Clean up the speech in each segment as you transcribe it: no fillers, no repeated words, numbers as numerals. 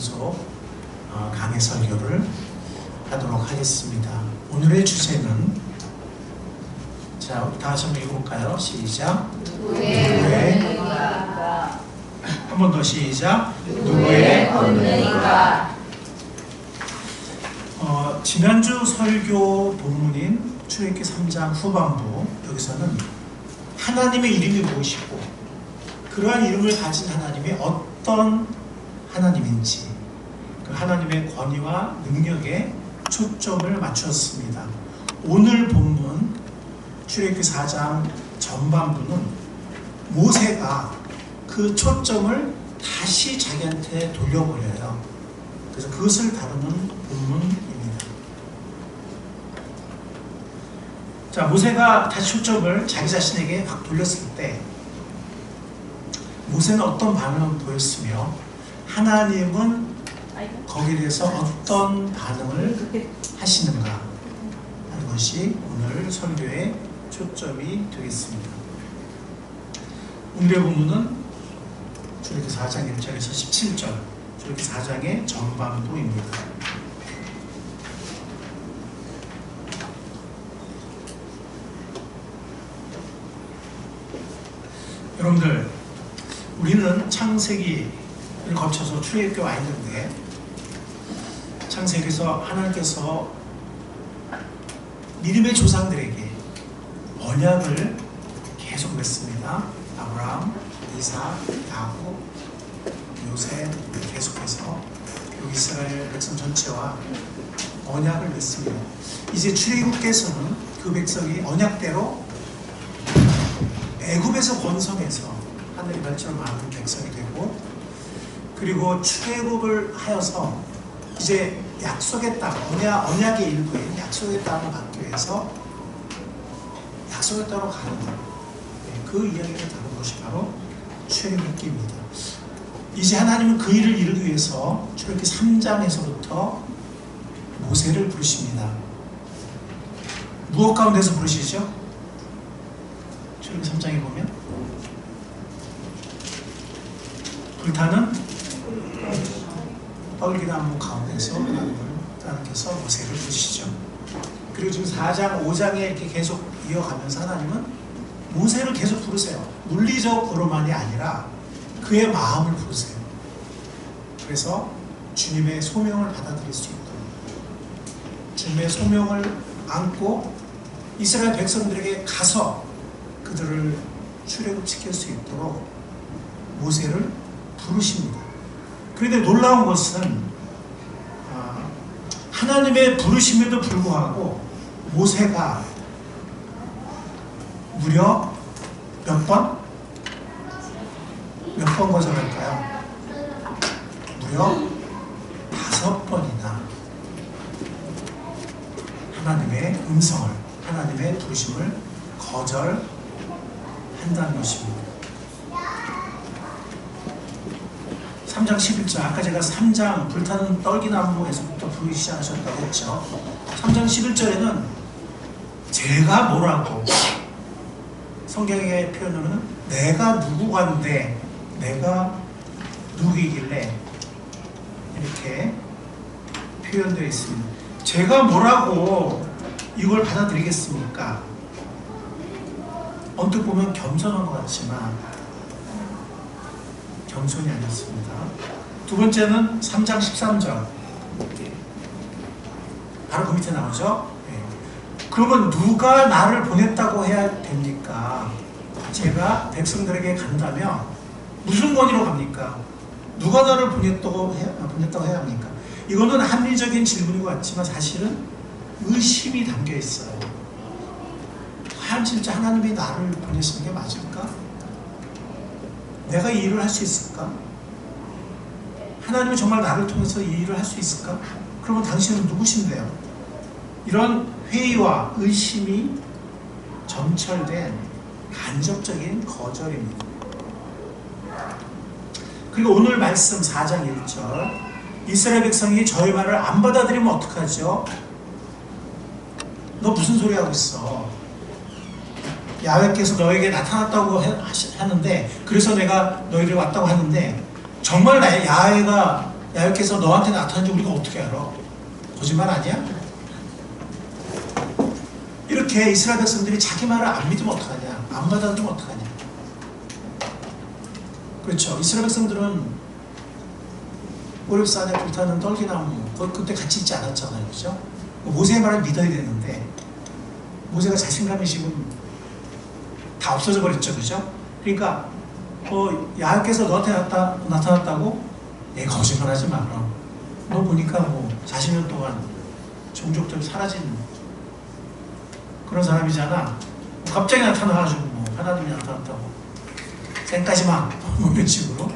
계속 강해 설교를 하도록 하겠습니다. 오늘의 주제는, 자, 다 같이 한번 읽어볼까요? 시작. 누구의 권능이가. 한 번 더 시작. 누구의 권능이가. 지난주 설교 본문인 출애굽기 3장 후반부, 여기서는 하나님의 이름이 무엇이고 그러한 이름을 가진 하나님이 어떤 하나님인지, 그 하나님의 권위와 능력에 초점을 맞췄습니다. 오늘 본문 출애굽기 4장 전반부는 모세가 그 초점을 다시 자기한테 돌려버려요. 그래서 그것을 다루는 본문입니다. 자, 모세가 다시 초점을 자기 자신에게 확 돌렸을 때 모세는 어떤 반응을 보였으며 하나님은 거기에 대해서 어떤 반응을 하시는가 하는 것이 오늘 설교의 초점이 되겠습니다. 오늘의 본문은 출애굽기 4장 1절에서 17절, 출애굽기 4장의 전반부입니다. 여러분들, 우리는 창세기를 거쳐서 출애굽기에 와 있는데, 창세기에서 하나님께서 믿음의 조상들에게 언약을 계속 맺습니다. 아브라함, 이삭, 야곱, 요셉, 계속해서 이스라엘 백성 전체와 언약을 맺습니다. 이제 출애굽께서는 그 백성이 언약대로 애굽에서 번성해서 하늘의 별처럼 많은 백성이 되고, 그리고 출애굽을 하여서 이제 약속의 땅, 언약의 일부인 약속의 땅을 받기 위해서 약속의 땅으로 가는 그 이야기를 다룬 것이 바로 출애굽기입니다. 이제 하나님은 그 일을 이루기 위해서 출애굽기 3장에서부터 모세를 부르십니다. 무엇 가운데서 부르시죠? 출애굽기 3장에 보면 불타는 떨기나무 가운데서 하나님께서 모세를 부르시죠. 그리고 지금 4장, 5장에 이렇게 계속 이어가면서 하나님은 모세를 계속 부르세요. 물리적으로만이 아니라 그의 마음을 부르세요. 그래서 주님의 소명을 받아들일 수 있도록, 주님의 소명을 안고 이스라엘 백성들에게 가서 그들을 출애굽시킬 수 있도록 모세를 부르십니다. 그런데 놀라운 것은 하나님의 부르심에도 불구하고 모세가 무려 몇 번? 몇 번 거절할까요? 무려 5번이나 하나님의 음성을, 하나님의 부르심을 거절한다는 것입니다. 3장 11절, 아까 제가 3장 불타는 떨기나무에서부터 부르기 시작하셨다고 했죠. 3장 11절에는 제가 뭐라고, 성경의 표현으로는 내가 누구간데, 내가 누구이길래 이렇게 표현되어 있습니다. 제가 뭐라고 이걸 받아들이겠습니까? 언뜻 보면 겸손한 것 같지만 겸손이 아니었습니다. 두 번째는 3장 13절, 바로 그 밑에 나오죠. 그러면 누가 나를 보냈다고 해야 됩니까? 제가 백성들에게 간다면 무슨 권위로 갑니까? 누가 나를 보냈다고 해야 합니까? 이거는 합리적인 질문인 것 같지만 사실은 의심이 담겨 있어요. 과연 진짜 하나님이 나를 보내시는 게 맞을까? 내가 이 일을 할 수 있을까? 하나님이 정말 나를 통해서 이 일을 할 수 있을까? 그러면 당신은 누구신데요? 이런 회의와 의심이 점철된 간접적인 거절입니다. 그리고 오늘 말씀 4장 1절, 이스라엘 백성이 저의 말을 안 받아들이면 어떡하죠? 너 무슨 소리 하고 있어? 야훼께서 너에게 나타났다고 하는데, 그래서 내가 너희를 왔다고 하는데, 정말 야훼가 야훼께서 너한테 나타난 줄 우리가 어떻게 알아? 거짓말 아니야? 이렇게 이스라엘 백성들이 자기 말을 안 믿으면 어떡하냐? 안 받아들이면 어떡하냐? 그렇죠. 이스라엘 백성들은 오렙산에 불타는 떨기나무 그때 같이 있지 않았잖아요. 그죠? 모세의 말을 믿어야 되는데 모세가 자신감이 지금 다 없어져 버렸죠. 그죠? 그러니까 야훼께서 너한테 나타났다고? 거짓말하지 마. 그럼 너 보니까 40년 동안 종족들이 사라진 그런 사람이잖아. 갑자기 나타나가지고 하나님이 나타났다고 쌩까지 마. 이런 식으로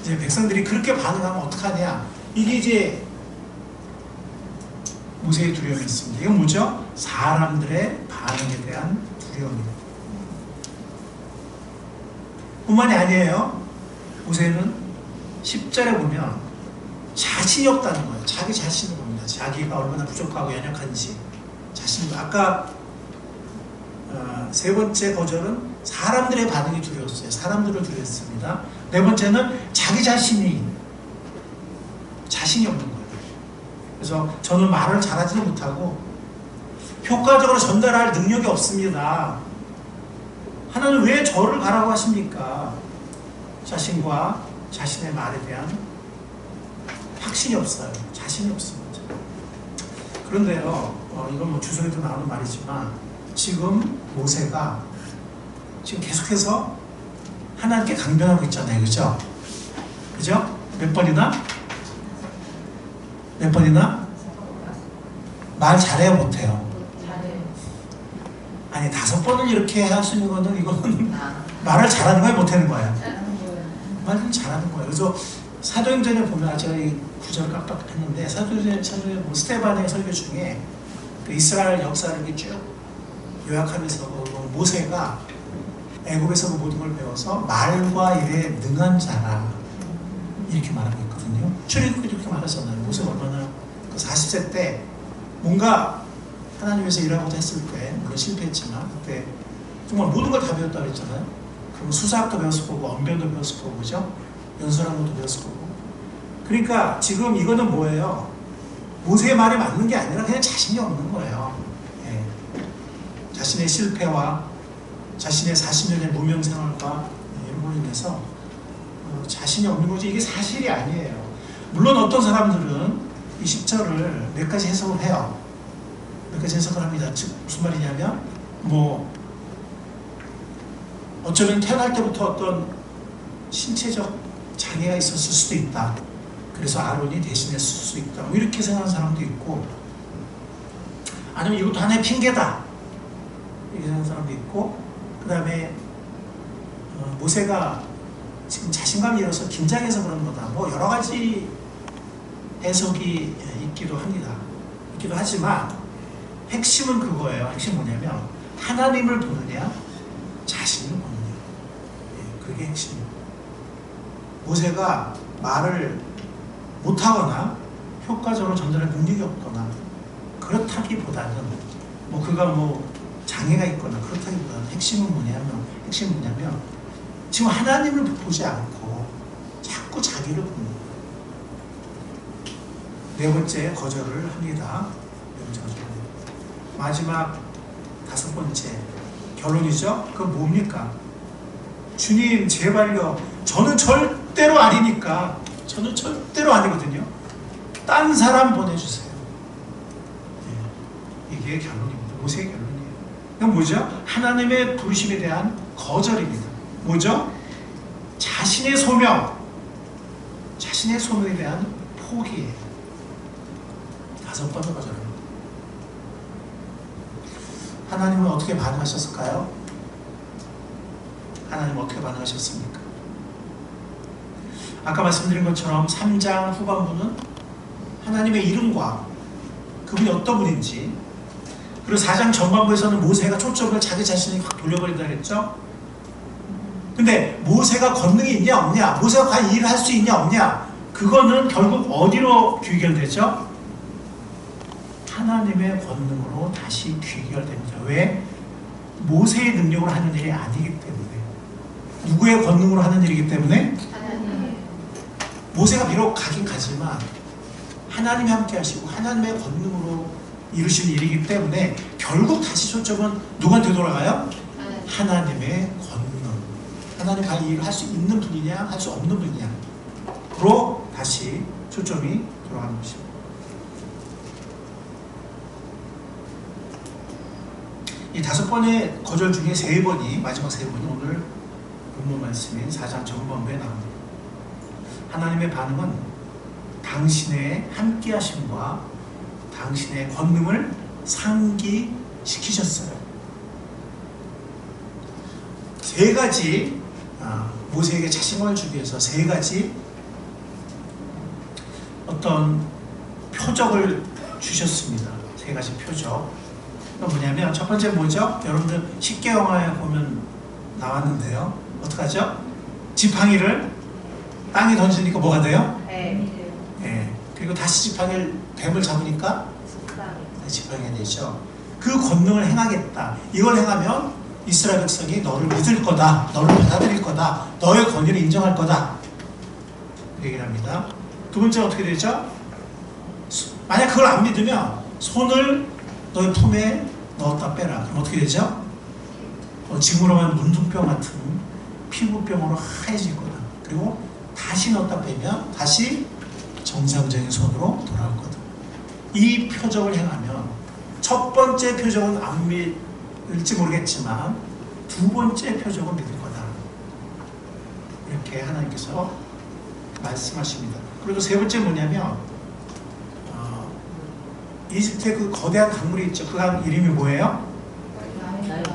이제 백성들이 그렇게 반응하면 어떡하냐. 이게 이제 모세의 두려움이었습니다. 이건 뭐죠? 사람들의 반응에 대한 두려움입니다. 뿐만이 아니에요. 모세는 10절에 보면 자신이 없다는 거예요. 자기 자신을 봅니다. 자기가 얼마나 부족하고 연약한지 자신이. 아까 세 번째 거절은 사람들의 반응이 두려웠어요. 사람들을 두려웠습니다. 네 번째는 자기 자신이 없는 거예요. 그래서 저는 말을 잘하지도 못하고 효과적으로 전달할 능력이 없습니다. 하나님 왜 저를 가라고 하십니까? 자신과 자신의 말에 대한 확신이 없어요. 자신이 없습니다. 그런데요, 이건 주석에도 나오는 말이지만 지금 모세가 지금 계속해서 하나님께 강변하고 있잖아요. 그죠? 그죠? 몇 번이나? 말 잘해요, 못해요? 아니 5번을 이렇게 할 수 있는 거는 이거는 말을 잘하는 거예요, 못하는 거예요? 말은 잘하는 거예요. 그래서 사도행전에 보면 제가 이 구절을 깜빡했는데 사도행전에 보면 스데반의 설교 중에 그 이스라엘 역사를 이렇게 쭉 요약하면서 모세가 애굽에서 그 모든 걸 배워서 말과 일에 능한 자라 이렇게 말하고 있거든요. 출애굽기도 이렇게 말하잖아요. 모세가 얼마나 그 40세 때 뭔가 하나님 위해서 일하고자 했을 때 물론 실패했지만 그때 정말 모든 걸 다 배웠다고 했잖아요. 그럼 수사학도 배웠을 거고 언변도 배웠을 거고 그죠? 연설한 것도 배웠을 거고. 그러니까 지금 이거는 뭐예요? 모세의 말이 맞는 게 아니라 그냥 자신이 없는 거예요. 예. 자신의 실패와 자신의 40년의 무명 생활과 이런 걸로 인해서 자신이 없는 거지 이게 사실이 아니에요. 물론 어떤 사람들은 이 10절을 몇 가지 해석을 해요. 몇 가지 해석을 합니다. 즉 무슨 말이냐면 어쩌면 태어날 때부터 어떤 신체적 장애가 있었을 수도 있다. 그래서 아론이 대신했을 수 있다. 이렇게 생각하는 사람도 있고, 아니면 이것도 하나의 핑계다. 이렇게 생각하는 사람도 있고, 그 다음에 모세가 지금 자신감이 잃어서 긴장해서 그런 거다. 여러 가지 해석이 있기도 합니다. 있기도 하지만 핵심은 그거예요. 핵심은 뭐냐면 하나님을 보느냐, 자신을 보느냐. 그게 핵심입니다. 모세가 말을 못하거나 효과적으로 전달할 능력이 없거나 그렇다기보다는 그가 장애가 있거나 그렇다기보다는 핵심은 뭐냐면 지금 하나님을 보지 않고 자꾸 자기를 보는 거예요. 네 번째 거절을 합니다. 마지막 5번째 결론이죠. 그건 뭡니까? 주님 제발요. 저는 절대로 아니니까. 저는 절대로 아니거든요. 딴 사람 보내주세요. 이게 결론입니다. 모세의 결론이에요. 이건 뭐죠? 하나님의 부르심에 대한 거절입니다. 뭐죠? 자신의 소명에 대한 포기예요. 5번을 거절합니다. 하나님은 어떻게 반응하셨을까요? 하나님은 어떻게 반응하셨습니까? 아까 말씀드린 것처럼 3장 후반부는 하나님의 이름과 그분이 어떤 분인지, 그리고 4장 전반부에서는 모세가 초점을 자기 자신이 확 돌려버린다 그랬죠? 근데 모세가 권능이 있냐 없냐, 모세가 과연 일을 할 수 있냐 없냐, 그거는 결국 어디로 귀결되죠? 하나님의 권능으로 다시 귀결됩니다. 왜? 모세의 능력으로 하는 일이 아니기 때문에. 누구의 권능으로 하는 일이기 때문에? 모세가 비록 가긴 가지만 하나님이 함께 하시고 하나님의 권능으로 이루신 일이기 때문에 결국 다시 초점은 누구한테 돌아가요? 하나님의 권능. 하나님 과연 이 일을 할 수 있는 분이냐 할 수 없는 분이냐로 다시 초점이 돌아가는 것입니다. 이 5번의 거절 중에 3번이 마지막 3번이 오늘 본문 말씀인 4장 전반부에 나옵니다. 하나님의 반응은 당신의 함께 하심과 당신의 권능을 상기시키셨어요. 3가지 모세에게 자신감을 주기 위해서 3가지 어떤 표적을 주셨습니다. 3가지 표적. 그건 뭐냐면 첫 번째 뭐죠? 여러분들 십계명에 보면 나왔는데요. 어떡하죠? 지팡이를 땅에 던지니까 뭐가 돼요? 네. 그리고 다시 뱀을 잡으니까 지팡이가 되죠. 그 권능을 행하겠다. 이걸 행하면 이스라엘 백성이 너를 믿을 거다. 너를 받아들일 거다. 너의 권위를 인정할 거다. 얘기를 합니다. 두 번째 어떻게 되죠? 만약 그걸 안 믿으면 손을 너의 품에 넣었다 빼라. 그럼 어떻게 되죠? 지금으로 하면 문둥병 같은 피부병으로 하얘질 거다. 그리고 다시 넣었다 빼면 다시 정상적인 손으로 돌아올 거다. 이 표적을 행하면 첫 번째 표적은 안 믿을지 모르겠지만 두 번째 표적은 믿을 거다. 이렇게 하나님께서 말씀하십니다. 그리고 세 번째 뭐냐면 이집트에 그 거대한 강물이 있죠. 그 강 이름이 뭐예요?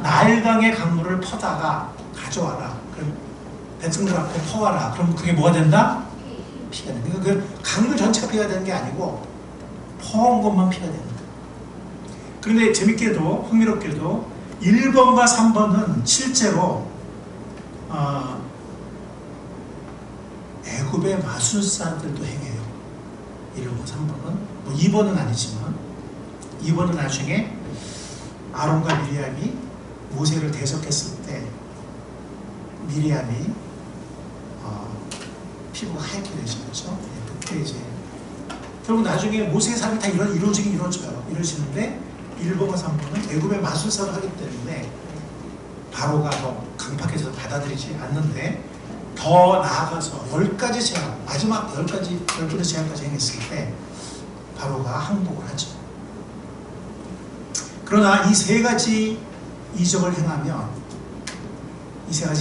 나일강의 강물을 퍼다가 가져와라. 그럼 백성들 앞에 퍼와라. 그럼 그게 뭐가 된다? 피가 된다. 그 강물 전체가 피가 되는 게 아니고 퍼온 것만 피가 됩니다. 그런데 재밌게도 흥미롭게도 1번과 3번은 실제로 애굽의 마술사들도 행해요. 1번, 3번은 뭐 2번은 아니지만 2번은 나중에 아론과 미리암이 모세를 대적했을 때 미리암이 피부가 하얗게 되신 거죠. 그때 이제 결국 나중에 모세의 삶이 다 이루어지긴 이루어지는데 1번과 3번은 애굽의 마술사를 하기 때문에 바로가 더 강팍해서 받아들이지 않는데 더 나아가서 10가지 제안, 마지막 10번의 제안까지 행했을 때 바로가 항복을 하죠. 그러나 이 3가지 이적을 행하면 이스라엘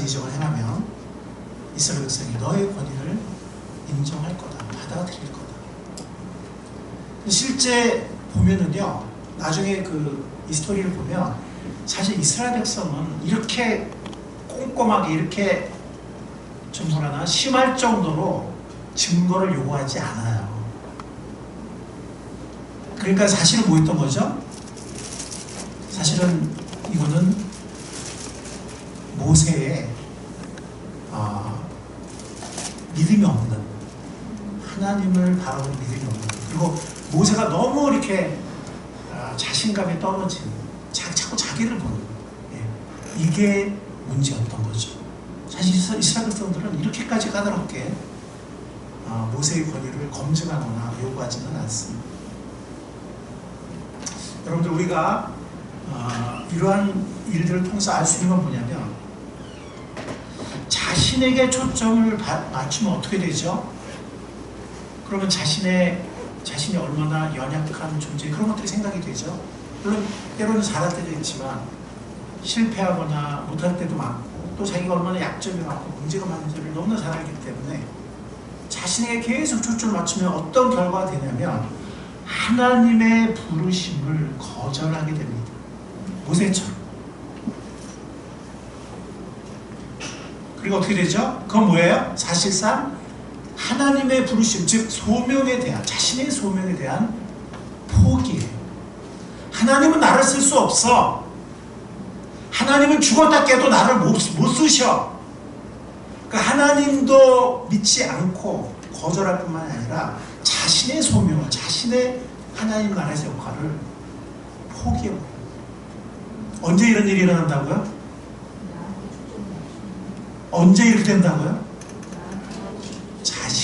백성이 너의 권위를 인정할 거다. 받아들일 거다. 실제 보면은요, 나중에 이 스토리를 보면 사실 이스라엘 백성은 이렇게 꼼꼼하게 이렇게 좀 뭐라나 심할 정도로 증거를 요구하지 않아요. 그러니까 사실은 뭐 있던 거죠? 사실은 이거는 모세의 믿음이 없는, 하나님을 바라보는 믿음이 없는, 그리고 모세가 너무 이렇게 자신감이 떨어진, 자꾸 자기를 보는, 이게 문제였던 거죠. 사실 이스라엘 백성들은 이렇게까지 까다롭게 모세의 권위를 검증하거나 요구하지는 않습니다. 여러분들, 우리가 이러한 일들을 통해서 알 수 있는 건 뭐냐면, 자신에게 초점을 맞추면 어떻게 되죠? 그러면 자신이 얼마나 연약한 존재, 그런 것들이 생각이 되죠. 물론 때로는 잘할 때도 있지만 실패하거나 못할 때도 많고, 또 자기가 얼마나 약점이 많고 문제가 많은지를 너무나 잘 알기 때문에 자신에게 계속 초점을 맞추면 어떤 결과가 되냐면 하나님의 부르심을 거절하게 됩니다. 모세처럼. 그리고 어떻게 되죠? 그건 뭐예요? 사실상 하나님의 부르심, 즉 소명에 대한, 자신의 소명에 대한 포기예요. 하나님은 나를 쓸 수 없어. 하나님은 죽었다 깨도 나를 못 쓰셔. 그러니까 하나님도 믿지 않고 거절할 뿐만 아니라 자신의 소명을, 자신의 하나님 나라에서 역할을 포기해버려요. 언제 이런 일이 일어난다고요? 언제 이렇게 된다고요?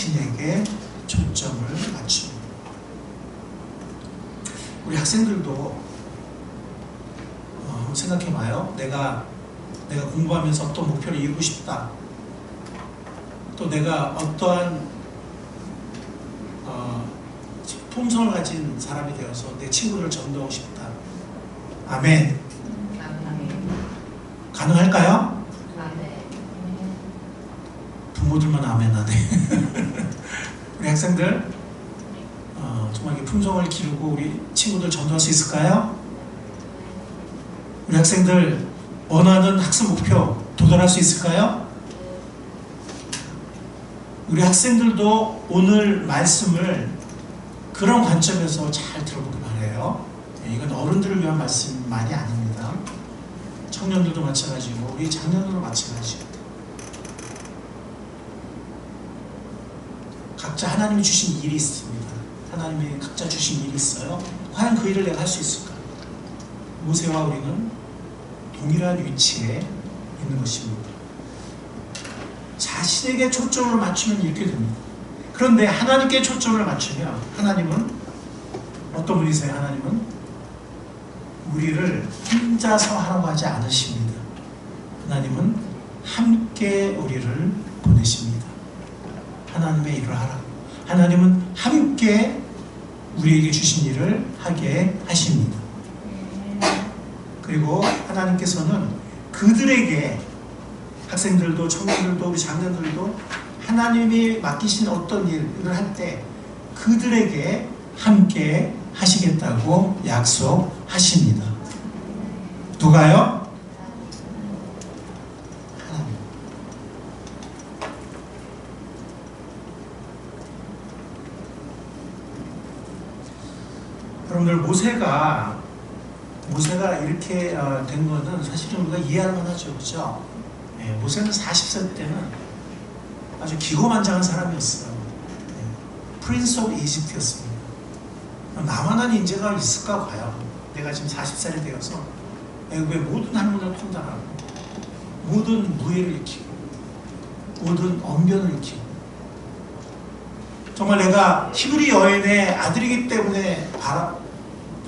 자신에게 초점을 맞춥니다. 우리 학생들도 생각해봐요. 내가 공부하면서 어떤 목표를 이루고 싶다. 또 내가 어떠한 품성을 가진 사람이 되어서 내 친구를 전도하고 싶다. 아멘. 가능할까요? 부모들만 아멘하네. 우리 학생들 정말 품성을 기르고 우리 친구들 전도할 수 있을까요? 우리 학생들 원하는 학습 목표 도달할 수 있을까요? 우리 학생들도 오늘 말씀을 그런 관점에서 잘 들어보기 바라요. 이건 어른들을 위한 말씀만이 아닙니다. 청년들도 마찬가지고 우리 장년들도 마찬가지고 각자 하나님이 주신 일이 있습니다. 하나님이 각자 주신 일이 있어요. 과연 그 일을 내가 할 수 있을까? 모세와 우리는 동일한 위치에 있는 것입니다. 자신에게 초점을 맞추면 이렇게 됩니다. 그런데 하나님께 초점을 맞추면 하나님은 어떤 분이세요? 하나님은 우리를 혼자서 하라고 하지 않으십니다. 하나님은 함께 우리를 보내십니다. 하나님의 일을 하라고. 하나님은 함께 우리에게 주신 일을 하게 하십니다. 그리고 하나님께서는 그들에게 학생들도 청년들도 우리 장년들도 하나님이 맡기신 어떤 일을 할 때 그들에게 함께 하시겠다고 약속하십니다. 누가요? 하나님. 여러분들 모세가 이렇게 된 거는 사실은 우리가 이해할 만하죠. 그렇죠? 네, 모세는 40세 때는 아주 기고만장한 사람이었어요. 프린스 오브 이집트였습니다. 나만한 인재가 있을까 봐요. 내가 지금 40살이 되어서 애국의 모든 학문을 통달하고 모든 무예를 익히고 모든 언변을 익히고 정말 내가 히브리 여인의 아들이기 때문에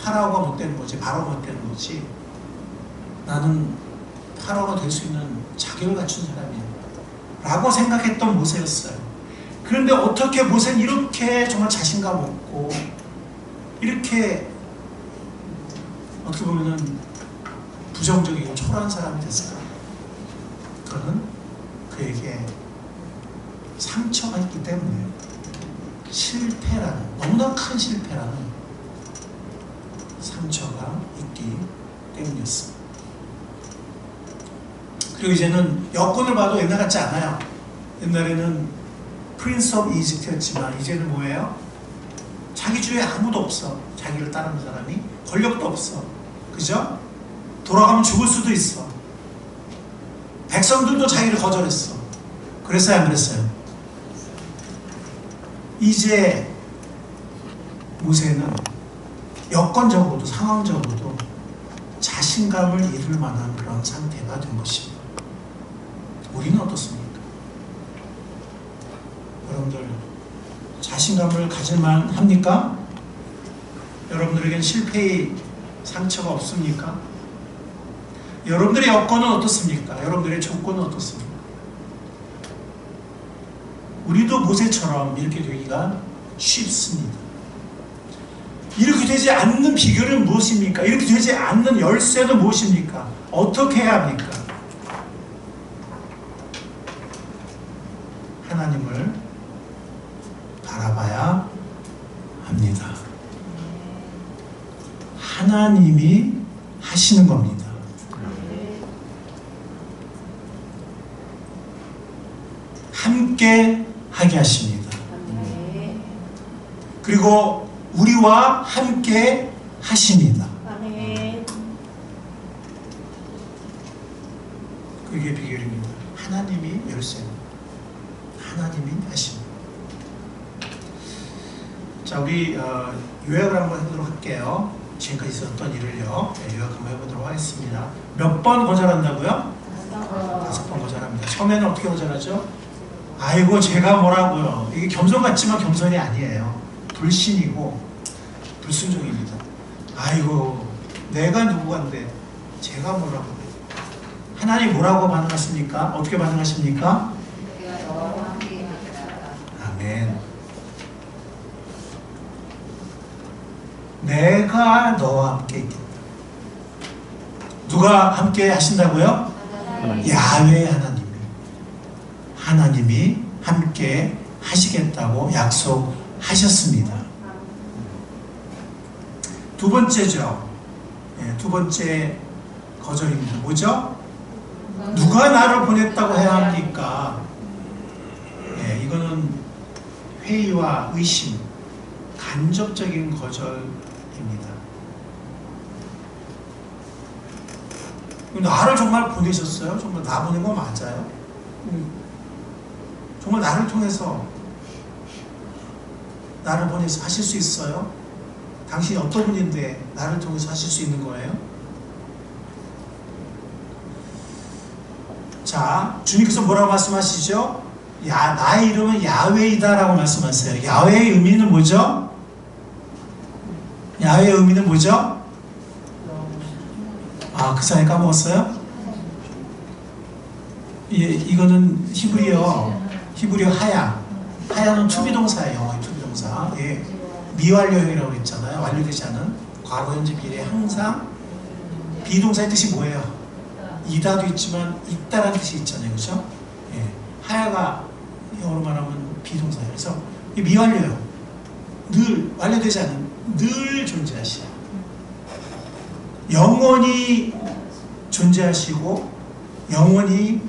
파라오가 못 되는 거지, 바로가 못 되는 거지. 나는 파라오가 될 수 있는 자격을 갖춘 사람이야 라고 생각했던 모세였어요. 그런데 어떻게 모세는 이렇게 정말 자신감 없고 이렇게 어떻게 보면은 부정적이고 초라한 사람이 됐을까? 그거는 그에게 상처가 있기 때문에 실패라는, 너무나 큰 실패라는 상처가 있기 때문이었습니다. 그리고 이제는 여권을 봐도 옛날 같지 않아요. 옛날에는 프린스 오브 이집트였지만 이제는 뭐예요? 자기 주위에 아무도 없어. 자기를 따르는 사람이. 권력도 없어. 그죠? 돌아가면 죽을 수도 있어. 백성들도 자기를 거절했어. 그랬어요, 안 그랬어요? 이제 모세는 여건적으로도 상황적으로도 자신감을 잃을 만한 그런 상태가 된 것입니다. 우리는 어떻습니까? 여러분들 자신감을 가질만 합니까? 여러분들에겐 실패의 상처가 없습니까? 여러분들의 여건은 어떻습니까? 여러분들의 조건은 어떻습니까? 우리도 모세처럼 이렇게 되기가 쉽습니다. 이렇게 되지 않는 비결은 무엇입니까? 이렇게 되지 않는 열쇠는 무엇입니까? 어떻게 해야 합니까? 하나님을 바라봐야 합니다. 하나님이 하시는 겁니다. 함께 하게 하십니다. 그리고 우리와 함께 하십니다. 그게 비결입니다. 하나님이 열쇠입니다. 하나님이 하십니다. 자, 우리 요약을 한번 해보도록 할게요. 지금까지 있었던 일을요. 요약 한번 해보도록 하겠습니다. 몇 번 거절한다고요? 5번 거절합니다. 처음에는 어떻게 거절하죠? 아이고 제가 뭐라고요. 이게 겸손 같지만 겸손이 아니에요. 불신이고 불순종입니다. 아이고 내가 누구간데 제가 뭐라고 그래. 하나님 뭐라고 반응하십니까? 어떻게 반응하십니까? 아멘. 내가 너와 함께 있겠다. 누가 함께 하신다고요? 야훼 하나님이. 하나님이 함께 하시겠다고 약속하셨습니다. 두 번째죠. 두 번째 거절입니다. 뭐죠? 누가 나를 보냈다고 해야 합니까? 이거는 회의와 의심, 간접적인 거절입니다. 나를 정말 보내셨어요? 정말 나 보낸 거 맞아요? 정말 나를 통해서 나를 보내서 하실 수 있어요? 당신이 어떤 분인데 나를 통해서 하실 수 있는 거예요? 자, 주님께서 뭐라고 말씀하시죠? 나의 이름은 야훼이다 라고 말씀하세요. 야훼의 의미는 뭐죠? 야훼의 의미는 뭐죠? 그 사람이 까먹었어요? 이거는 히브리어 하야. 하야는 투비동사예요. 영어의 투비동사. 미완료형이라고 했잖아요. 완료되지 않은 과거, 현재, 미래 항상 비동사의 뜻이 뭐예요? 이다도 있지만 있다라는 뜻이 있잖아요. 그렇죠? 하야가 영어로 말하면 비동사예요. 그래서 미완료형. 늘 완료되지 않은 늘 존재하시요. 영원히 존재하시고 영원히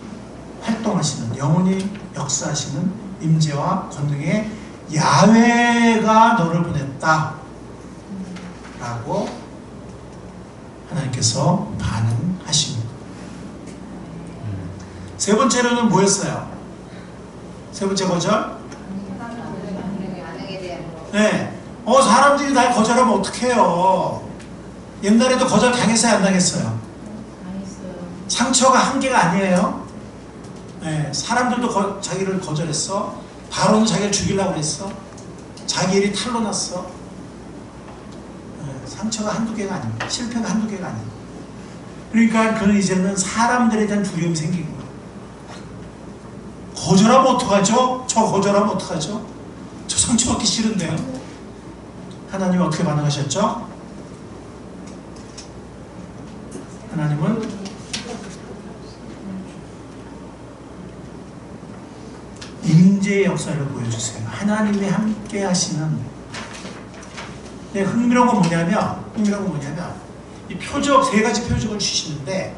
활동하시는, 영원히 역사하시는 임재와 권능의 야훼가 너를 보냈다 라고 하나님께서 반응하십니다. 세 번째로는 뭐였어요? 세 번째 거절? 사람들이 날 거절하면 어떡해요? 옛날에도 거절 당했어요? 안 당했어요? 상처가 한계가 아니에요. 사람들도 자기를 거절했어. 바로는 자기를 죽이려고 했어. 자기 일이 탈로 났어. 상처가 한두 개가 아닙니다. 실패가 한두 개가 아닙니다. 그러니까 그는 이제는 사람들에 대한 두려움이 생긴 거예요. 거절하면 어떡하죠? 저 거절하면 어떡하죠? 저 상처받기 싫은데요. 하나님은 어떻게 반응하셨죠? 하나님은 임재의 역사를 보여주세요. 하나님이 함께 하시는. 흥미로운 건 뭐냐면 이 표적, 세 가지 표적을 주시는데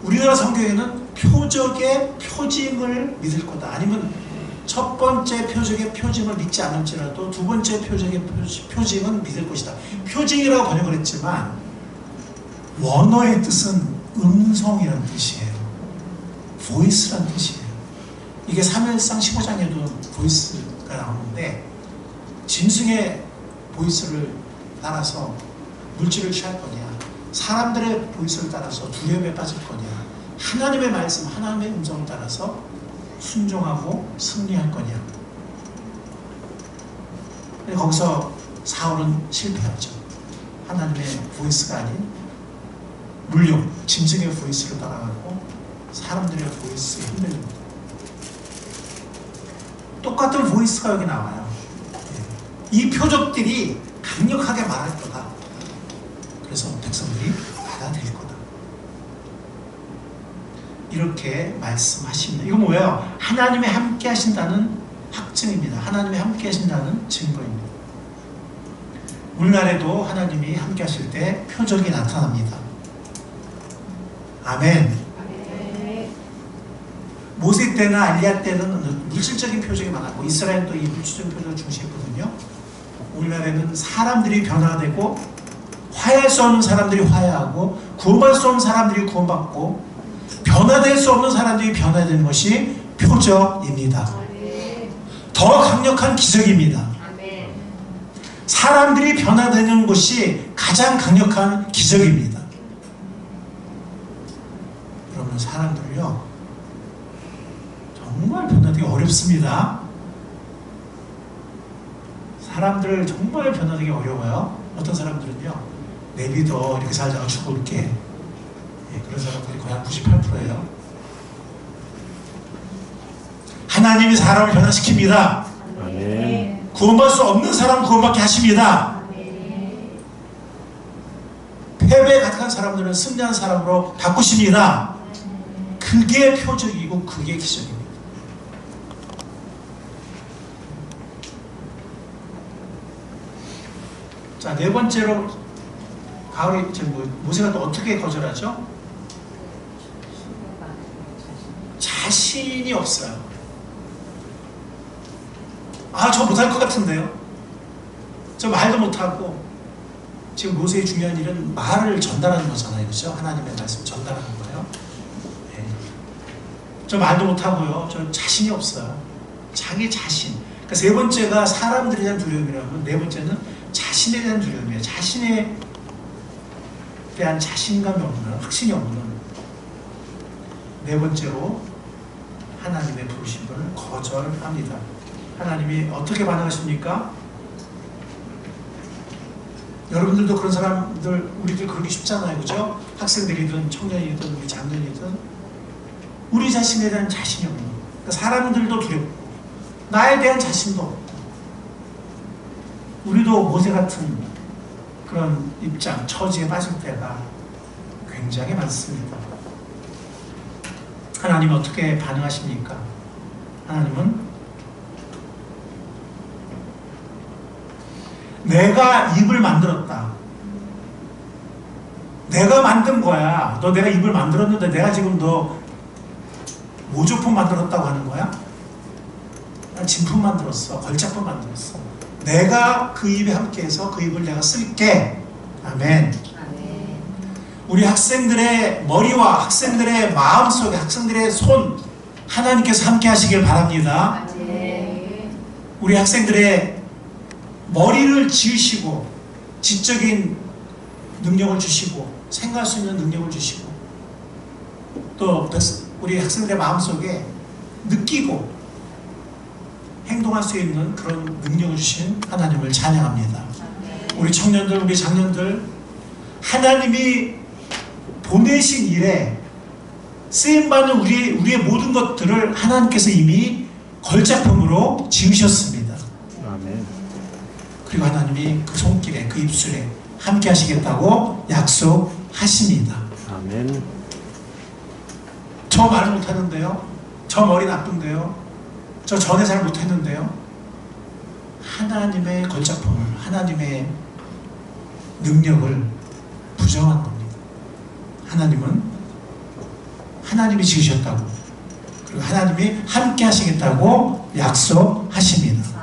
우리나라 성경에는 표적의 표징을 믿을 거다. 아니면 첫 번째 표적의 표징을 믿지 않을지라도 두 번째 표적의 표징은 믿을 것이다. 표징이라고 번역을 했지만 원어의 뜻은 음성이라는 뜻이에요. 보이스라는 뜻이에요. 이게 사무엘상 15장에도 보이스가 나오는데 짐승의 보이스를 따라서 물질을 취할 거냐, 사람들의 보이스를 따라서 두려움에 빠질 거냐, 하나님의 말씀, 하나님의 음성을 따라서 순종하고 승리할 거냐. 거기서 사울은 실패했죠. 하나님의 보이스가 아닌 물욕, 짐승의 보이스를 따라가고 사람들의 보이스에 흔들립니다. 똑같은 보이스가 여기 나와요. 이 표적들이 강력하게 말할 거다. 그래서 백성들이 받아들일 거다. 이렇게 말씀하십니다. 이거 뭐예요? 하나님이 함께 하신다는 확증입니다. 하나님이 함께 하신다는 증거입니다. 오늘날에도 하나님이 함께 하실 때 표적이 나타납니다. 아멘. 모세 때나 엘리야 때는 물질적인 표적이 많았고 이스라엘은 또 이 물질적인 표적을 중시했거든요. 오늘날에는 사람들이 변화되고 화해할 수 없는 사람들이 화해하고 구원받을 수 없는 사람들이 구원받고 변화될 수 없는 사람들이 변화되는 것이 표적입니다. 더 강력한 기적입니다. 사람들이 변화되는 것이 가장 강력한 기적입니다. 여러분, 사람들을요 정말 변화되기 어렵습니다. 사람들 정말 변화되기 어려워요. 어떤 사람들은요, 내비도 이렇게 살다가 죽을게. 예, 그런 사람들이 거의 한 98%예요. 하나님이 사람을 변화시킵니다. 아멘. 구원받을 수 없는 사람은 구원받게 하십니다. 패배에 가득한 사람들은 승리한 사람으로 바꾸십니다. 그게 표적이고 그게 기적입니다. 자, 네 번째로 가을이 이제 모세가 또 어떻게 거절하죠? 자신이 없어요. 아, 저 못할 것 같은데요. 저 말도 못하고. 지금 모세의 중요한 일은 말을 전달하는 거잖아요. 그렇죠? 하나님의 말씀 전달하는 거예요. 네. 저 말도 못하고요. 저 자신이 없어요. 자기 자신. 그러니까 세 번째가 사람들에 대한 두려움이라면, 네 번째는 자신에 대한 두려움이에요. 자신에 대한 자신감이 없는, 확신이 없는. 네 번째로 하나님의 부르심을 거절합니다. 하나님이 어떻게 반응하십니까? 여러분들도 그런 사람들, 우리들 그러기 쉽잖아요. 그죠? 학생들이든 청년이든 우리 장년이든 우리 자신에 대한 자신이 없는, 그러니까 사람들도 두렵고 나에 대한 자신도 없고, 우리도 모세 같은 그런 입장, 처지에 빠질 때가 굉장히 많습니다. 하나님은 어떻게 반응하십니까? 하나님은 내가 입을 만들었다. 내가 만든 거야. 너 내가 입을 만들었는데 내가 지금 너 모조품 만들었다고 하는 거야? 난 진품 만들었어. 걸작품 만들었어. 내가 그 입에 함께해서 그 입을 내가 쓸게. 아멘. 아멘. 우리 학생들의 머리와 학생들의 마음속에, 학생들의 손, 하나님께서 함께 하시길 바랍니다. 아멘. 우리 학생들의 머리를 지으시고 지적인 능력을 주시고 생각할 수 있는 능력을 주시고, 또 우리 학생들의 마음속에 느끼고 행동할 수 있는 그런 능력을 주신 하나님을 찬양합니다. 우리 청년들, 우리 장년들, 하나님이 보내신 일에 쓰임받는 우리의 모든 것들을 하나님께서 이미 걸작품으로 지으셨습니다. 아멘. 그리고 하나님이 그 손길에, 그 입술에 함께 하시겠다고 약속하십니다. 아멘. 저 말 못하는데요? 저 머리 나쁜데요? 저 전에 잘 못했는데요? 하나님의 걸작품을, 하나님의 능력을 부정한 겁니다. 하나님은 하나님이 지으셨다고, 그리고 하나님이 함께 하시겠다고 약속하십니다.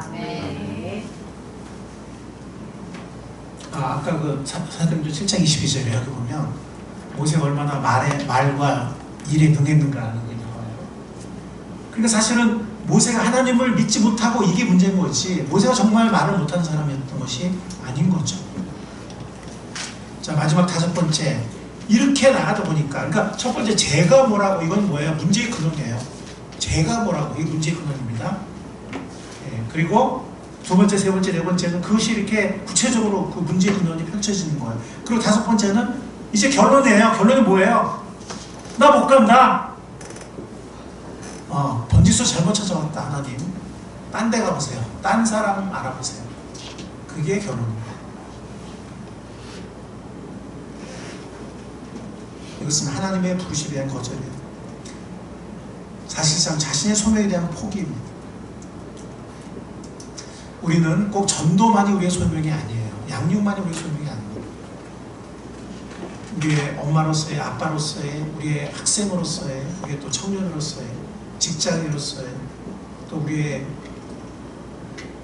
아까 그 사도행전 7장 22절에 여기 보면 모세가 얼마나 말과 일에 능했는가 하는 게 나와요. 그러니까 사실은 모세가 하나님을 믿지 못하고 이게 문제인 거지, 모세가 정말 말을 못하는 사람이었던 것이 아닌 거죠. 자, 마지막 다섯 번째, 이렇게 나가다 보니까, 그러니까 첫 번째 제가 뭐라고, 이건 뭐예요? 문제의 근원이에요. 제가 뭐라고, 이게 문제의 근원입니다. 예, 그리고 두 번째, 세 번째, 네 번째는 그것이 이렇게 구체적으로 그 문제의 근원이 펼쳐지는 거예요. 그리고 다섯 번째는 이제 결론이에요. 결론이 뭐예요? 나 못 간다. 번지수 잘못 찾아왔다. 하나님, 딴 데 가보세요. 딴 사람 알아보세요. 그게 결론입니다. 이것은 하나님의 부르심에 대한 거절이에요. 사실상 자신의 소명에 대한 포기입니다. 우리는 꼭 전도만이 우리의 소명이 아니에요. 양육만이 우리의 소명이 아닙니다. 우리의 엄마로서의, 아빠로서의, 우리의 학생으로서의, 우리의 또 청년으로서의, 직장인으로서의, 또 우리의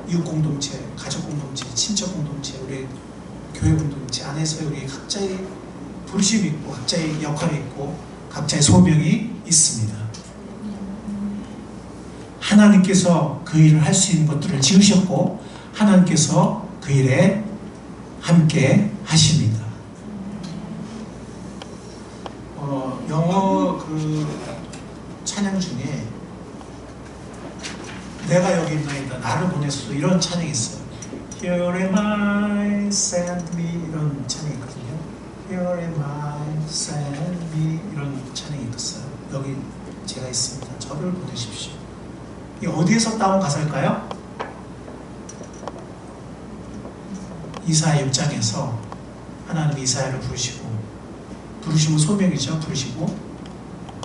이웃 공동체, 가족 공동체, 친척 공동체, 우리의 교회 공동체 안에서의 우리 각자의 부르심이 있고, 각자의 역할이 있고, 각자의 소명이 있습니다. 하나님께서 그 일을 할 수 있는 것들을 지으셨고, 하나님께서 그 일에 함께 하십니다. 영어 그 찬양 중에 내가 여기 있나이다. 나를 보내소서. 이런 찬양이 있어요. Here am I, send me. 이런 찬양이 있거든요. Here am I, send me. 이런 찬양이 있었어요. 여기 제가 있습니다. 저를 보내십시오. 이 어디에서 따온 가사일까요? 이사야 6장에서 하나님이 이사야를 부르시면 소명이죠. 부르시고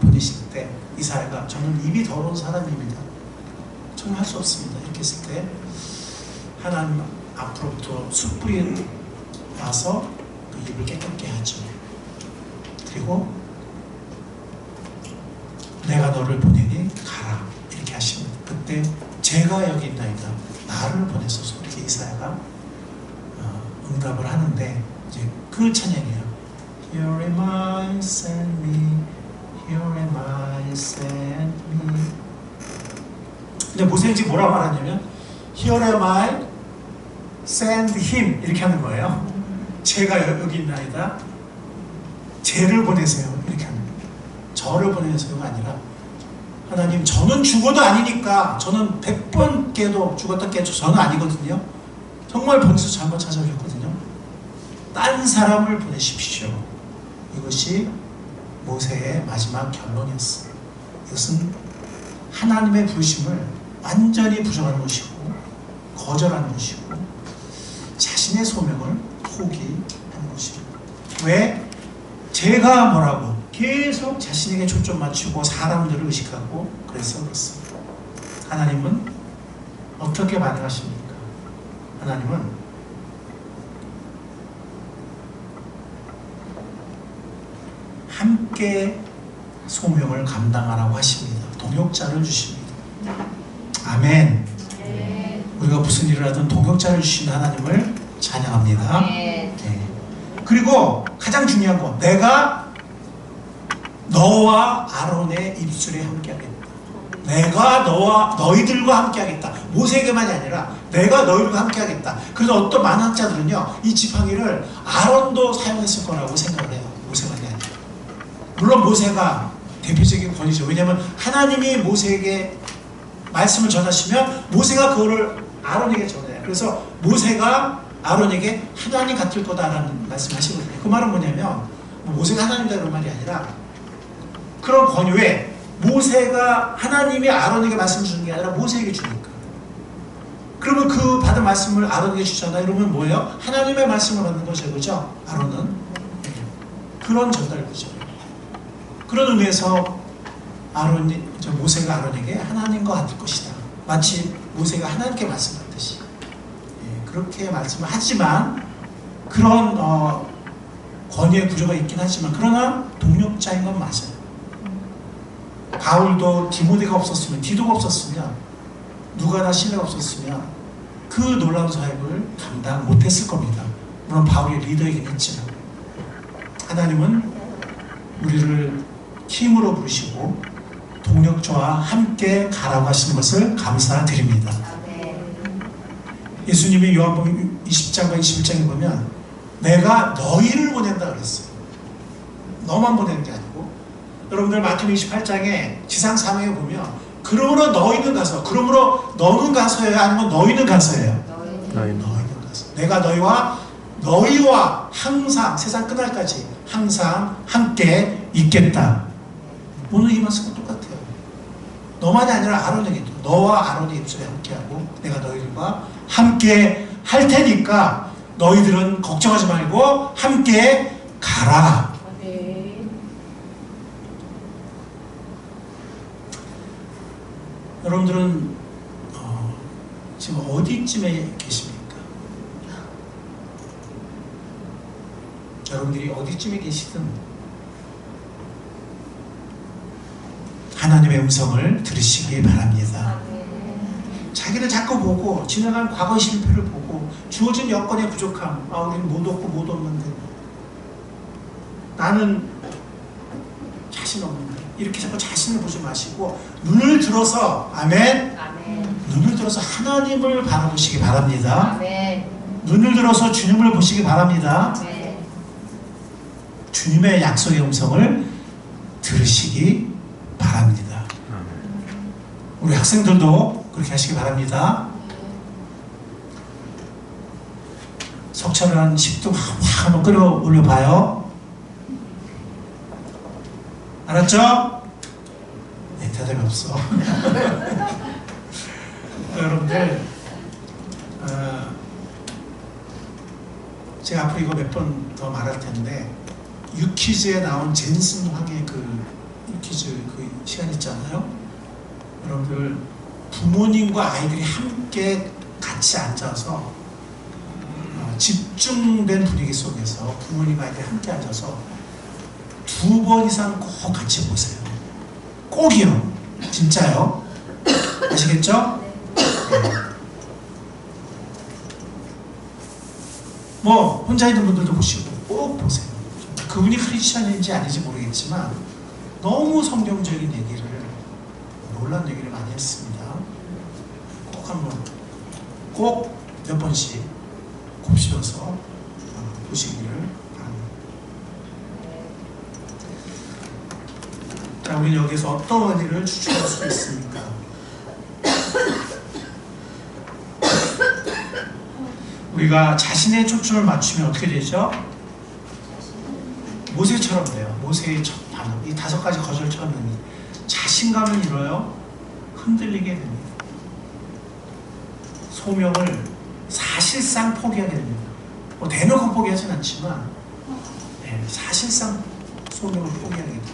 보내실 때 이사야가 저는 입이 더러운 사람입니다. 정말 할 수 없습니다. 이렇게 했을 때 하나님 앞으로부터 숯불이 와서 그 입을 깨끗게 하죠. 그리고 내가 너를 보내니 가라 이렇게 하십니다. 그때 제가 여기 있나이다. 나를 보내소서. 이렇게 이사야가 응답을 하는데 이제 그 찬양이에요. Here am I, send me. Here am I, send me. 근데 모세는 지금 뭐라고 말하냐면 Here am I, send him 이렇게 하는 거예요. 제가 여기 있나이다. 쟤를 보내세요. 이렇게 하는 거예요. 저를 보내세요가 아니라 하나님 저는 죽어도 아니니까 저는 100번 깨도 죽었다 깨도 저는 아니거든요. 정말 번지서 잘못 찾아오셨거든요. 딴 사람을 보내십시오. 이것이 모세의 마지막 결론이었어요. 이것은 하나님의 부르심을 완전히 부정하는 것이고 거절하는 것이고 자신의 소명을 포기하는 것입니다. 왜? 제가 뭐라고 계속 자신에게 초점 맞추고 사람들을 의식하고 그래서 그렇습니다. 하나님은 어떻게 반응하십니까? 하나님은 함께 소명을 감당하라고 하십니다. 동역자를 주십니다. 아멘. 우리가 무슨 일을 하든 동역자를 주시는 하나님을 찬양합니다. 네. 그리고 가장 중요한 거, 내가 너와 아론의 입술에 함께하겠다. 내가 너희들과 함께하겠다. 모세에게만이 아니라 내가 너희들과 함께하겠다. 그래서 어떤 많은 학자들은요, 이 지팡이를 아론도 사용했을 거라고 생각을 해요. 모세만이 아니라. 물론 모세가 대표적인 권위죠. 왜냐하면 하나님이 모세에게 말씀을 전하시면 모세가 그거를 아론에게 전해요. 그래서 모세가 아론에게 하나님 같을 거다라는 말씀하시거든요. 그 말은 뭐냐면 모세가 하나님이다 그런 말이 아니라 그런 권유에 모세가 하나님이 아론에게 말씀 주는 게 아니라 모세에게 주니까. 그러면 그 받은 말씀을 아론에게 주잖아요. 이러면 뭐예요? 하나님의 말씀을 받는 거죠. 그죠? 아론은. 그런 전달구죠. 그런 의미에서 모세가 아론에게 하나님과 같을 것이다. 마치 모세가 하나님께 말씀하듯이. 그렇게 말씀을 하지만 그런 권위의 구조가 있긴 하지만 그러나 동력자인 건 맞아요. 바울도 디모데가 없었으면, 디도가 없었으면, 누가나 실레가 없었으면 그 놀라운 사역을 감당 못했을 겁니다. 물론 바울이 리더이긴 했지만 하나님은 우리를 힘으로 부르시고 동력자와 함께 가라고 하시는 것을 감사드립니다. 예수님이 요한복음 20장과 21장에 보면 내가 너희를 보낸다 그랬어요. 너만 보내는 게 아니고, 여러분들 마태복음 28장에 지상 사명에 보면 그러므로 너희는 가서, 그러므로 너는 가서예요? 아니면 너희는 가서예요? 너희는 가서. 내가 너희와 항상 세상 끝날까지 항상 함께 있겠다. 오늘 이 말씀은 똑같아요. 너만이 아니라 아론에게도, 너와 아론의 입술에 함께하고 내가 너희들과 함께 할 테니까 너희들은 걱정하지 말고 함께 가라. 네. 여러분들은 지금 어디쯤에 계십니까? 여러분들이 어디쯤에 계시든 하나님의 음성을 들으시기 바랍니다. 자기를 자꾸 보고 지나간 과거 실패를 보고 주어진 여건의 부족함, 우리는 못 얻고 못 얻는데, 나는 자신 없는데, 이렇게 자꾸 자신을 보지 마시고 눈을 들어서, 아멘, 눈을 들어서 하나님을 바라보시기 바랍니다. 아멘. 눈을 들어서 주님을 보시기 바랍니다. 아멘. 주님의 약속의 음성을 들으시기 바랍니다. 우리 학생들도 그렇게 하시기 바랍니다. 석차를 한 10도 확 한번 끌어올려 봐요. 알았죠? 네, 대답이 없어. 여러분들, 제가 앞으로 이거 몇 번 더 말할 텐데, 유퀴즈에 나온 젠슨 황의 그 유퀴즈 그 시간 있잖아요. 여러분들, 부모님과 아이들이 함께 같이 앉아서 집중된 분위기 속에서 부모님 아이들이 함께 앉아서 2번 이상 꼭 같이 보세요. 꼭이요. 진짜요. 아시겠죠? 네. 뭐 혼자 있는 분들도 보시고 꼭 보세요. 그분이 크리스찬인지 아닌지 모르겠지만 너무 성경적인 얘기를, 놀라운 얘기를 많이 했습니다. 꼭 한번, 꼭 몇 번씩 곱씹어서 보시기를 바랍니다. 자, 우리는 여기서 어떤 원리를 추출할 수 있습니까? 우리가 자신의 초점을 맞추면 어떻게 되죠? 모세처럼 돼요. 모세의 첫 반응, 이 5가지 거절처럼 됩니다. 자신감을 잃어요. 흔들리게 됩니다. 소명을 사실상 포기하게 됩니다. 뭐 대놓고 포기하진 않지만, 네, 사실상 소명을 포기하게 됩니다.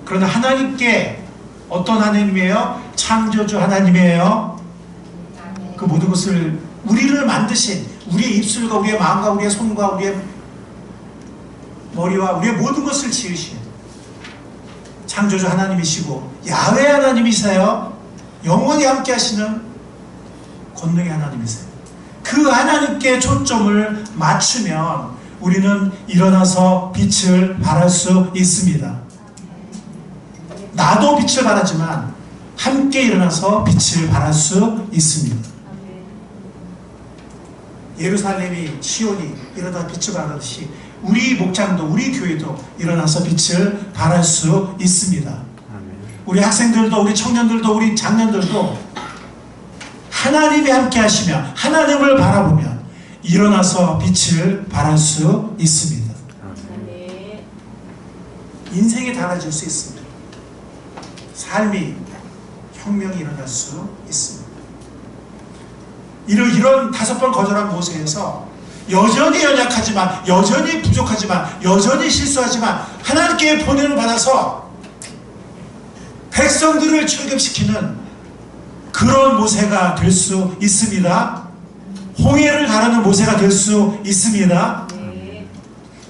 그러나 하나님께, 어떤 하나님이에요? 창조주 하나님이에요. 그 모든 것을, 우리를 만드신, 우리의 입술과 우리의 마음과 우리의 손과 우리의 머리와 우리의 모든 것을 지으신 창조주 하나님이시고, 야훼 하나님이세요. 영원히 함께 하시는 권능의 하나님이세요. 그 하나님께 초점을 맞추면 우리는 일어나서 빛을 발할 수 있습니다. 나도 빛을 발하지만 함께 일어나서 빛을 발할 수 있습니다. 예루살렘이, 시온이 일어나 빛을 발하듯이 우리 목장도, 우리 교회도 일어나서 빛을 발할 수 있습니다. 우리 학생들도, 우리 청년들도, 우리 장년들도 하나님이 함께 하시며 하나님을 바라보며 일어나서 빛을 발할 수 있습니다. 인생이 달라질 수 있습니다. 삶이, 혁명이 일어날 수 있습니다. 이런 5번 거절한 모세에서 여전히 연약하지만, 여전히 부족하지만, 여전히 실수하지만 하나님께 보냄을 받아서 백성들을 출급시키는 그런 모세가 될 수 있습니다. 홍해를 가르는 모세가 될 수 있습니다.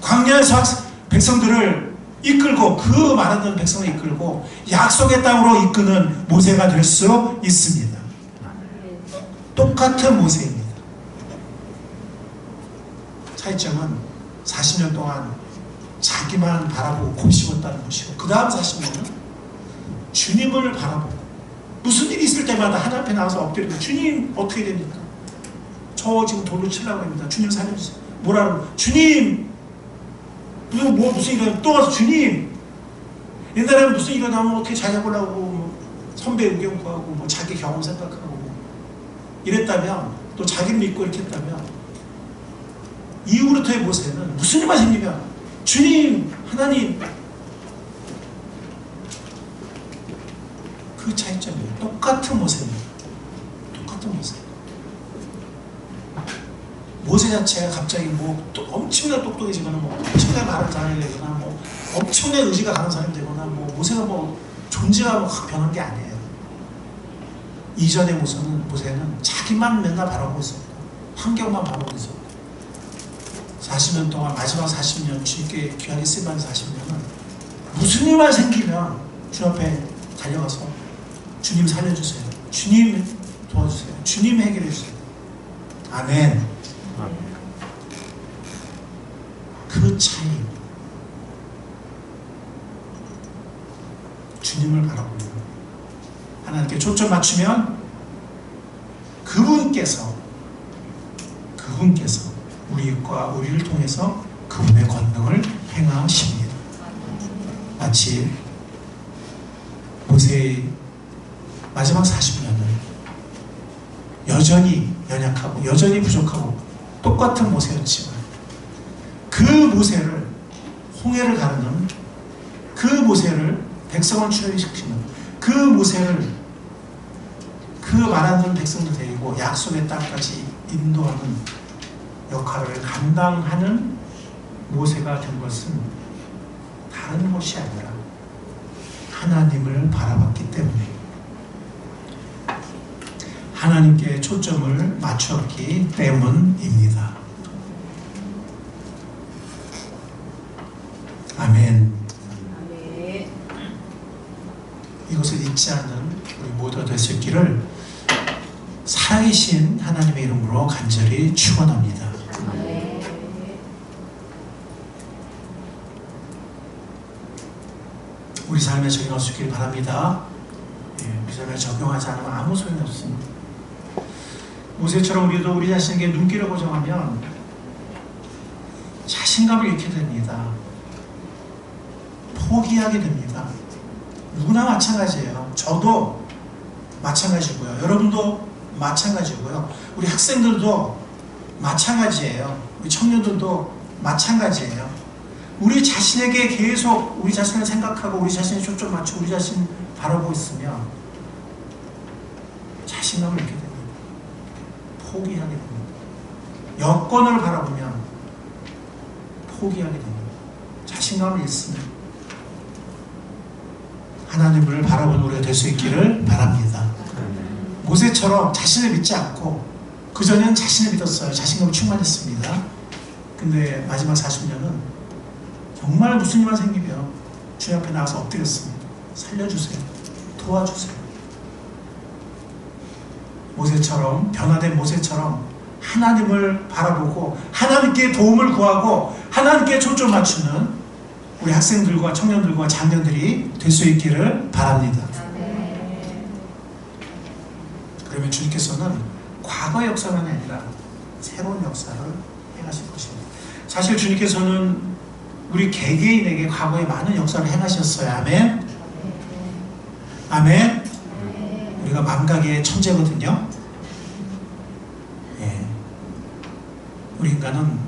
광야에서 백성들을 이끌고, 그 많은 백성을 이끌고 약속의 땅으로 이끄는 모세가 될 수 있습니다. 똑같은 모세입니다. 차이점은 40년 동안 자기만 바라보고 곱씹었다는 것이고, 그 다음 40년은 주님을 바라보고 무슨 일이 있을 때마다 하나님 앞에 나와서 엎드리고, 주님 어떻게 됩니까? 저 지금 돌로 치려고 합니다. 주님 살려주세요. 뭐라고? 주님! 무슨 일이 일어나면 또 와서 주님! 옛날에는 무슨 일이 일어나면 어떻게 잘 해보려고 선배 의견 구하고 뭐 자기 경험 생각하고 이랬다면, 또 자기를 믿고 이렇게 했다면, 이후부터의 모세는 무슨 일만 생기면 주님, 하나님, 그 차이점이에요. 똑같은 모세입니다. 똑같은 모세. 모세 자체가 갑자기 뭐 엄청나게 똑똑해지거나, 뭐 엄청나게 말을 잘하려거나, 뭐 엄청나게 의지가 강한 사람이 되거나, 뭐 모세가 뭐 존재가 뭐 확 변한 게 아니에요. 이전의 모세는 자기만 맨날 바라보고 있었고, 환경만 바라보고 있었고, 40년 동안, 마지막 40년, 주님께 귀하게 쓰임받은 40년은 무슨 일만 생기면 주 앞에 달려가서 주님 살려주세요, 주님 도와주세요, 주님 해결해주세요. 아멘. 그 차이, 주님을 바라보는, 하나님께 초점 맞추면 그분께서 우리를 통해서 그분의 권능을 행하십니다. 마치 마지막 40년은 여전히 연약하고 여전히 부족하고 똑같은 모세였지만 그 모세를 홍해를 가르는 그 모세를 백성을 출애굽시키는 그 모세를 그 많은 백성들 데리고 약속의 땅까지 인도하는 역할을 감당하는 모세가 된 것은 다른 것이 아니라 하나님을 바라봤기 때문에 하나님께 초점을 맞췄기 때문입니다. 아멘. 이것을 잊지 않는 우리 모두가 될 수 있기를 살아계신 하나님의 이름으로 간절히 축원합니다. 우리 삶에 적용할 수 있길 바랍니다. 우리 삶에 적용하지 않으면 아무 소용이 없습니다. 모세처럼 우리도 우리 자신에게 눈길을 고정하면 자신감을 잃게 됩니다. 포기하게 됩니다. 누구나 마찬가지예요. 저도 마찬가지고요. 여러분도 마찬가지고요. 우리 학생들도 마찬가지예요. 우리 청년들도 마찬가지예요. 우리 자신에게 계속 우리 자신을 생각하고 우리 자신에 초점 맞추고 우리 자신 바라보고 있으면 자신감을 잃게 됩니다. 포기하게 됩니다. 여건을 바라보면 포기하게 됩니다. 자신감을 잃습니다. 하나님을 바라보는 우리가 될 수 있기를 바랍니다. 모세처럼 자신을 믿지 않고 그전에는 자신을 믿었어요. 자신감이 충만했습니다. 근데 마지막 40년은 정말 무슨 일만 생기면 주님 앞에 나가서 엎드렸습니다. 살려주세요. 도와주세요. 모세처럼, 변화된 모세처럼 하나님을 바라보고 하나님께 도움을 구하고 하나님께 초점 맞추는 우리 학생들과 청년들과 장년들이 될 수 있기를 바랍니다. 그러면 주님께서는 과거의 역사만이 아니라 새로운 역사를 행하실 것입니다. 사실 주님께서는 우리 개개인에게 과거에 많은 역사를 행하셨어요. 아멘. 아멘. 우리가 망각의 천재거든요. 예. 우리 인간은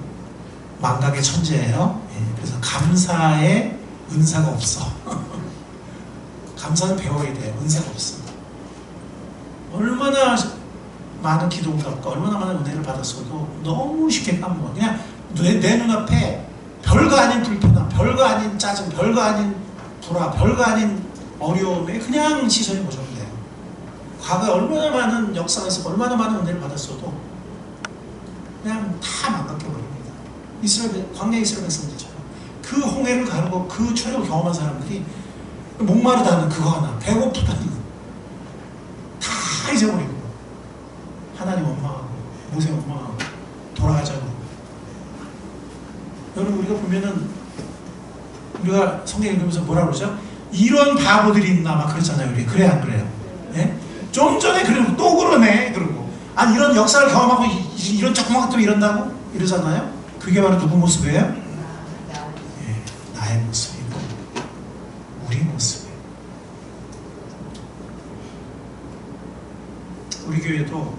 망각의 천재예요. 예. 그래서 감사의 은사가 없어. 감사는 배워야 돼요. 은사가 없어. 얼마나 많은 기도응답과 얼마나 많은 은혜를 받았어도 너무 쉽게 까먹어. 그냥 내 눈앞에 별거 아닌 불편함, 별거 아닌 짜증, 별거 아닌 불화, 별거 아닌 어려움에 그냥 시선이 고정돼요. 과거에 얼마나 많은 역사가 있었고 얼마나 많은 은혜를 받았어도 그냥 다 망각해버립니다. 광야 이스라엘 백성들처럼 그 홍해를 가르고 그 출애굽을 경험한 사람들이 목마르다는 그거 하나, 배고프다는 다 잊어버리고 하나님 원망하고 모세 원망하고 돌아가자고. 여러분 우리가 보면은 우리가 성경 읽으면서 뭐라 그러죠? 이런 바보들이 있나 막 그러잖아요. 우리 그래 안 그래요? 예? 좀 전에 그러고 또 그러네 그러고 아니 이런 역사를 경험하고 이런 조그만 것도 이런다고 이러잖아요. 그게 바로 누구 모습이에요? 예, 나의 모습이고 우리 모습이에요. 우리 교회도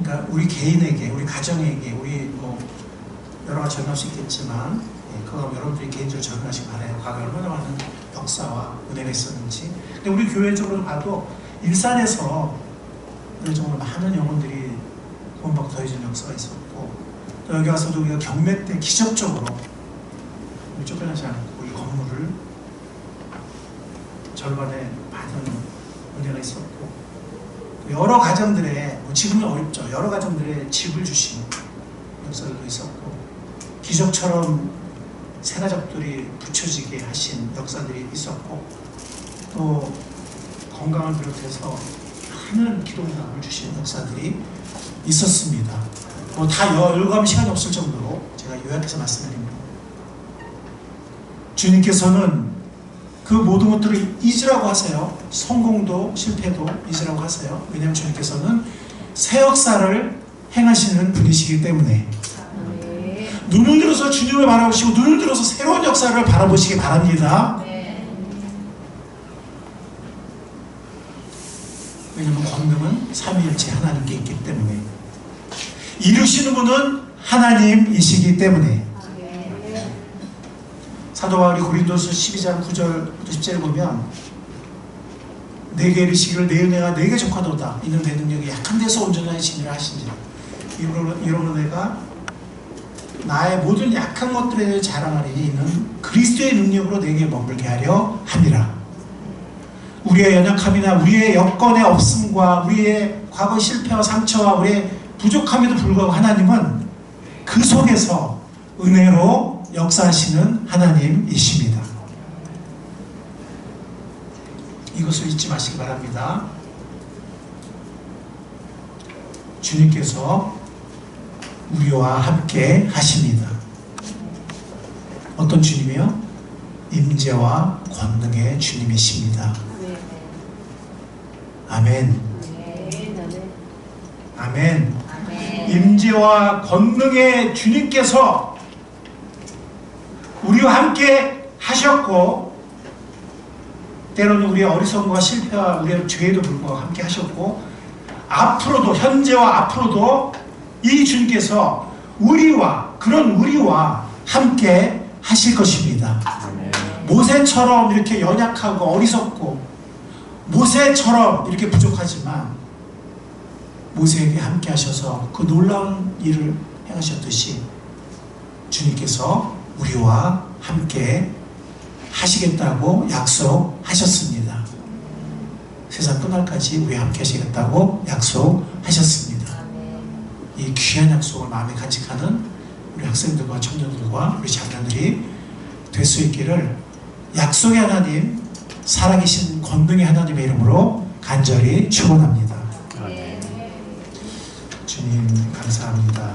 그러니까 우리 개인에게 우리 가정에게 우리 뭐 여러 가지 적용할 수 있겠지만 그거 여러분들이 개인적으로 적용하시기 바라요. 과거에 얼마나 많은 역사와 은혜가 있었는지. 근데 우리 교회적으로 봐도 일산에서 정말 많은 영혼들이 구원받고 더해진 역사가 있었고 또 여기 와서도 우리가 경매 때 기적적으로 우리 쫓겨나지 않고 이 건물을 절반에 받은 은혜가 있었고 여러 가정들의 지금은 어렵죠. 여러 가정들의 집을 주신 역사도 있었고 기적처럼 새가족들이 붙여지게 하신 역사들이 있었고 또 건강을 비롯해서 많은 기도응답을 주신 역사들이 있었습니다. 뭐 다 열거하면 시간이 없을 정도로 제가 요약해서 말씀드립니다. 주님께서는 그 모든 것들을 잊으라고 하세요. 성공도 실패도 잊으라고 하세요. 왜냐하면 주님께서는 새 역사를 행하시는 분이시기 때문에 눈을 들어서 주님을 바라보시고 눈을 들어서 새로운 역사를 바라보시기 바랍니다. 왜냐하면 권능은 삼위일체 하나님께 있기 때문에, 이루시는 분은 하나님이시기 때문에. 사도 바울이 고린도서 12장 9절부터 10절을 보면, 내게 이르시기를 내 은혜가 내게 족하도다. 이는 내 능력이 약한 데서 온전한 신이라 하시니라. 이러므로 내가 나의 모든 약한 것들에 대해 자랑하리니 이는 그리스도의 능력으로 내게 머물게 하려 함이라. 우리의 연약함이나 우리의 여건의 없음과 우리의 과거 실패와 상처와 우리의 부족함에도 불구하고 하나님은 그 속에서 은혜로 역사하시는 하나님이십니다. 이것을 잊지 마시기 바랍니다. 주님께서 우리와 함께 하십니다. 어떤 주님이요? 임재와 권능의 주님이십니다. 아멘. 아멘. 임재와 권능의 주님께서 우리와 함께 하셨고, 때로는 우리의 어리석음과 실패와 우리의 죄에도 불구하고 함께 하셨고, 앞으로도, 현재와 앞으로도 이 주님께서 그런 우리와 함께 하실 것입니다. 모세처럼 이렇게 연약하고 어리석고, 모세처럼 이렇게 부족하지만 모세에게 함께 하셔서 그 놀라운 일을 행하셨듯이 주님께서 우리와 함께 하시겠다고 약속하셨습니다. 세상 끝날까지 우리와 함께 하시겠다고 약속하셨습니다. 이 귀한 약속을 마음에 간직하는 우리 학생들과 청년들과 우리 자녀들이 될 수 있기를 약속의 하나님, 살아계신 권능의 하나님의 이름으로 간절히 축원합니다. 주님 감사합니다.